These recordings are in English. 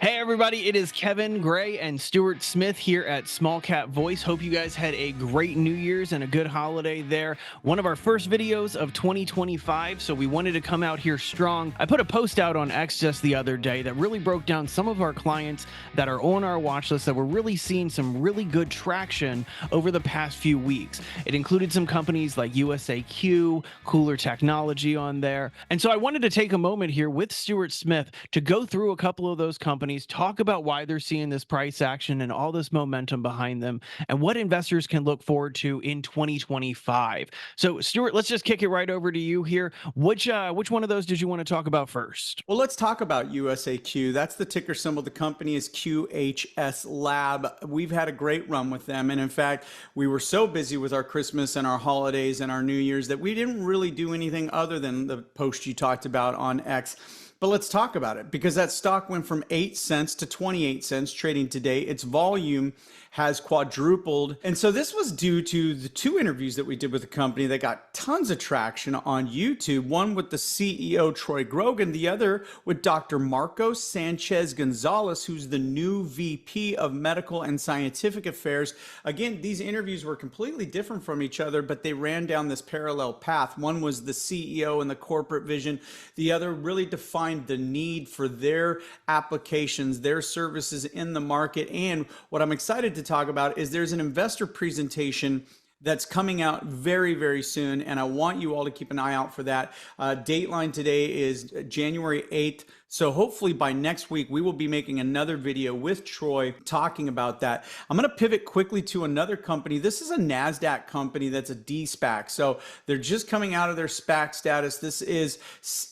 Hey everybody, it is Kevin Gray and Stuart Smith here at SmallCapVoice. Hope you guys had a great New Year's and a good holiday there. One of our first videos of 2025, so we wanted to come out here strong. I put a post out on X just the other day that really broke down some of our clients that are on our watch list that were really seeing some really good traction over the past few weeks. It included some companies like USAQ, KULR Technology on there. And so I wanted to take a moment here with Stuart Smith to go through a couple of those companies, talk about why they're seeing this price action and all this momentum behind them, and what investors can look forward to in 2025. So, Stuart, let's just kick it right over to you here. Which one of those did you want to talk about first? Well, let's talk about USAQ. That's the ticker symbol. The company is QHS Lab. We've had a great run with them. And in fact, we were so busy with our Christmas and our holidays and our New Year's that we didn't really do anything other than the post you talked about on X. But let's talk about it, because that stock went from 8 cents to 28 cents trading today. Its volume has quadrupled. And so this was due to the two interviews that we did with the company that got tons of traction on YouTube. One with the CEO, Troy Grogan, the other with Dr. Marcos Sanchez Gonzalez, who's the new VP of Medical and Scientific Affairs. Again, these interviews were completely different from each other, but they ran down this parallel path. One was the CEO and the corporate vision. The other really defined the need for their applications, their services in the market. And what I'm excited to talk about is there's an investor presentation that's coming out very, very soon, and I want you all to keep an eye out for that. Dateline today is January 8th. So hopefully by next week, we will be making another video with Troy talking about that. I'm going to pivot quickly to another company. This is a NASDAQ company that's a D-SPAC. So they're just coming out of their SPAC status. This is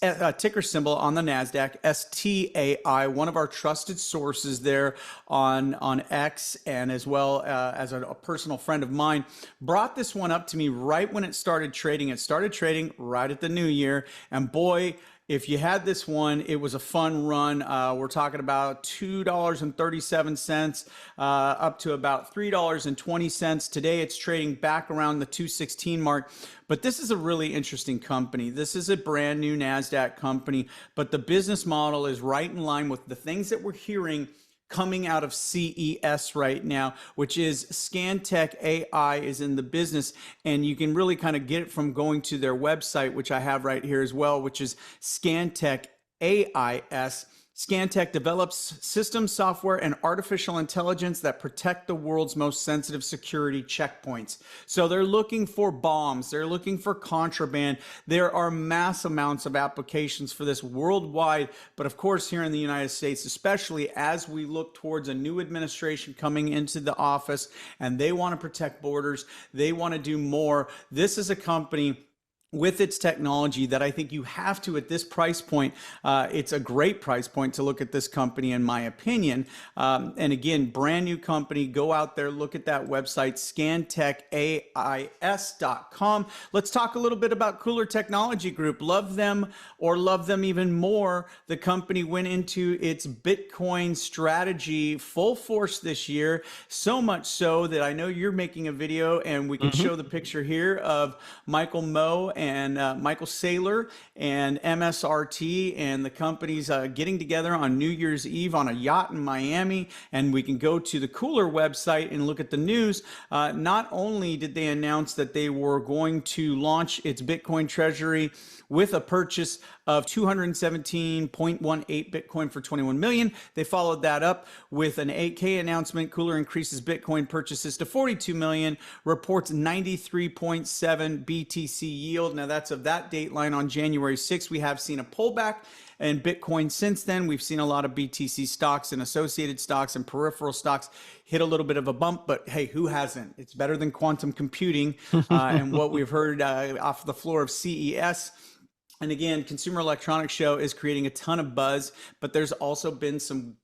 a ticker symbol on the NASDAQ, STAI, one of our trusted sources there on X, and as well as a personal friend of mine, brought this one up to me right when it started trading. It started trading right at the new year, and boy, if you had this one, it was a fun run. We're talking about $2.37 up to about $3.20. Today, it's trading back around the 216 mark. But this is a really interesting company. This is a brand new NASDAQ company, but the business model is right in line with the things that we're hearing coming out of CES right now, which is ScanTech AI is in the business, and you can really kind of get it from going to their website, which I have right here as well, which is ScanTech AIS. ScanTech develops systems, software, and artificial intelligence that protect the world's most sensitive security checkpoints. So they're looking for bombs. They're looking for contraband. There are mass amounts of applications for this worldwide. But of course, here in the United States, especially as we look towards a new administration coming into the office, and they want to protect borders, they want to do more. This is a company with its technology that I think you have to, at this price point, it's a great price point to look at this company, in my opinion. And again, brand new company. Go out there, look at that website, scantechais.com. Let's talk a little bit about KULR Technology Group. Love them or love them even more. The company went into its Bitcoin strategy full force this year, so much so that I know you're making a video, and we can show the picture here of Michael Moe and Michael Saylor and MSRT, and the companies getting together on New Year's Eve on a yacht in Miami. And we can go to the KULR website and look at the news. Not only did they announce that they were going to launch its Bitcoin treasury with a purchase of 217.18 Bitcoin for 21 million. They followed that up with an 8K announcement. KULR increases Bitcoin purchases to 42 million, reports 93.7 BTC yield. Now that's of that dateline on January 6th. We have seen a pullback in Bitcoin since then. We've seen a lot of BTC stocks and associated stocks and peripheral stocks hit a little bit of a bump, but hey, who hasn't? It's better than quantum computing and what we've heard off the floor of CES. And again, Consumer Electronics Show is creating a ton of buzz, but there's also been some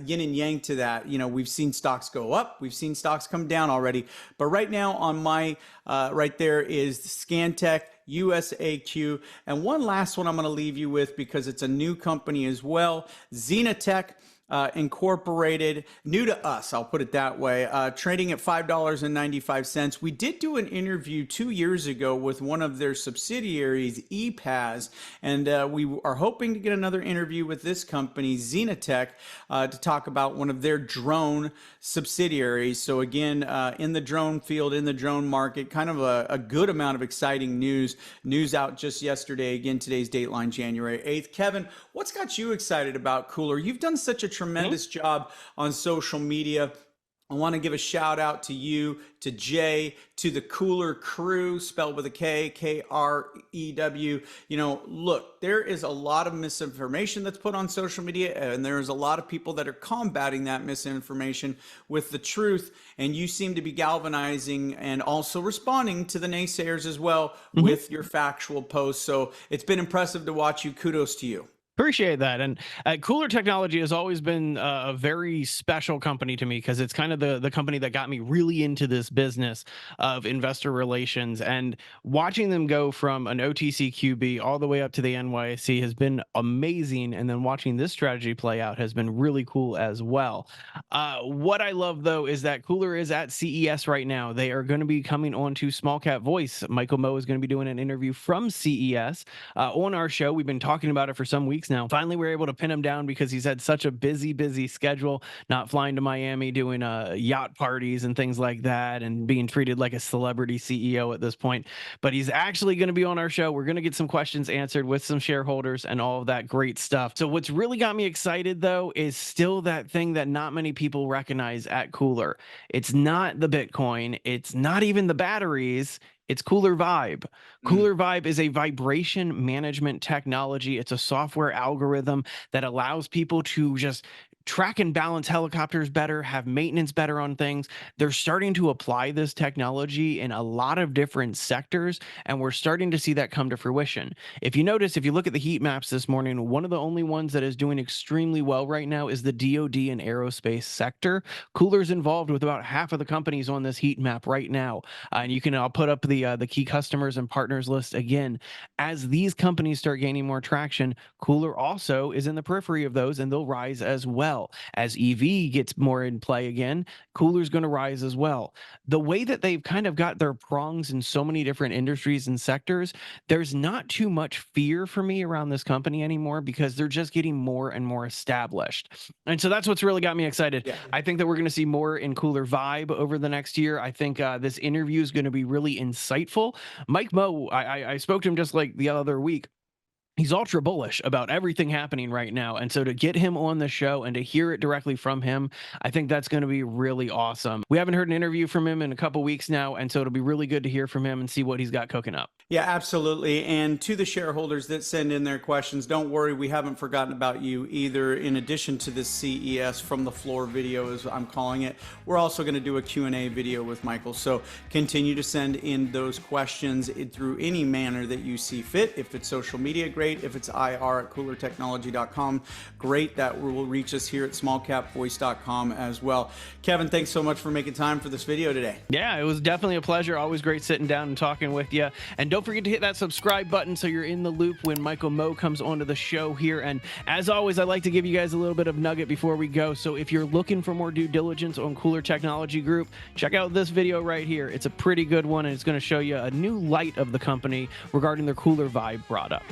yin and yang to that. You know, we've seen stocks go up, we've seen stocks come down already. But right now on my right there is ScanTech, USAQ. And one last one I'm going to leave you with, because it's a new company as well, ZenaTech. Incorporated, new to us, I'll put it that way, trading at $5.95. We did do an interview 2 years ago with one of their subsidiaries, EPAS, and we are hoping to get another interview with this company, ZenaTech, to talk about one of their drone subsidiaries. So again, in the drone field, in the drone market, kind of a good amount of exciting news out just yesterday. Again, today's dateline, January 8th. Kevin, what's got you excited about KULR? You've done such a tremendous job on social media. I want to give a shout out to you, to Jay, to the KULR crew, spelled with a K, K-R-E-W. You know, look, there is a lot of misinformation that's put on social media, and there's a lot of people that are combating that misinformation with the truth. And you seem to be galvanizing and also responding to the naysayers as well with your factual posts. So it's been impressive to watch you. Kudos to you. Appreciate that. And KULR Technology has always been a very special company to me because it's kind of the company that got me really into this business of investor relations. And watching them go from an OTC QB all the way up to the NYSE has been amazing. And then watching this strategy play out has been really cool as well. What I love, though, is that KULR is at CES right now. They are going to be coming on to SmallCapVoice. Michael Moe is going to be doing an interview from CES on our show. We've been talking about it for some weeks now. Finally, we were able to pin him down because he's had such a busy schedule, not flying to Miami, doing yacht parties and things like that, and being treated like a celebrity CEO at this point. But he's actually going to be on our show. We're going to get some questions answered with some shareholders and all of that great stuff. So what's really got me excited, though, is still that thing that not many people recognize at KULR. It's not the Bitcoin. It's not even the batteries. It's KULR Vibe. KULR Vibe is a vibration management technology. It's a software algorithm that allows people to just track and balance helicopters better, have maintenance better on things. They're starting to apply this technology in a lot of different sectors, and we're starting to see that come to fruition. If you notice, if you look at the heat maps this morning, one of the only ones that is doing extremely well right now is the DoD and aerospace sector. KULR's involved with about half of the companies on this heat map right now. And I'll put up the key customers and partners list again. As these companies start gaining more traction, KULR also is in the periphery of those, and they'll rise as well. As EV gets more in play again, KULR's going to rise as well. The way that they've kind of got their prongs in so many different industries and sectors, there's not too much fear for me around this company anymore because they're just getting more and more established. And so that's what's really got me excited. Yeah. I think that we're going to see more in KULR Vibe over the next year. I think this interview is going to be really insightful. Mike Moe, I spoke to him just like the other week. He's ultra bullish about everything happening right now. And so to get him on the show and to hear it directly from him, I think that's going to be really awesome. We haven't heard an interview from him in a couple weeks now, and so it'll be really good to hear from him and see what he's got cooking up. Yeah, absolutely. And to the shareholders that send in their questions, don't worry, we haven't forgotten about you either. In addition to this CES from the floor video, as I'm calling it, we're also going to do a Q&A video with Michael. So continue to send in those questions through any manner that you see fit. If it's social media, great. If it's ir@kulrtechnology.com, great. That will reach us here at smallcapvoice.com as well. Kevin, thanks so much for making time for this video today. Yeah, it was definitely a pleasure. Always great sitting down and talking with you. And don't forget to hit that subscribe button so you're in the loop when Michael Moe comes onto the show here. And as always, I like to give you guys a little bit of nugget before we go. So if you're looking for more due diligence on KULR Technology Group, check out this video right here. It's a pretty good one, and it's going to show you a new light of the company regarding their KULR Vibe product.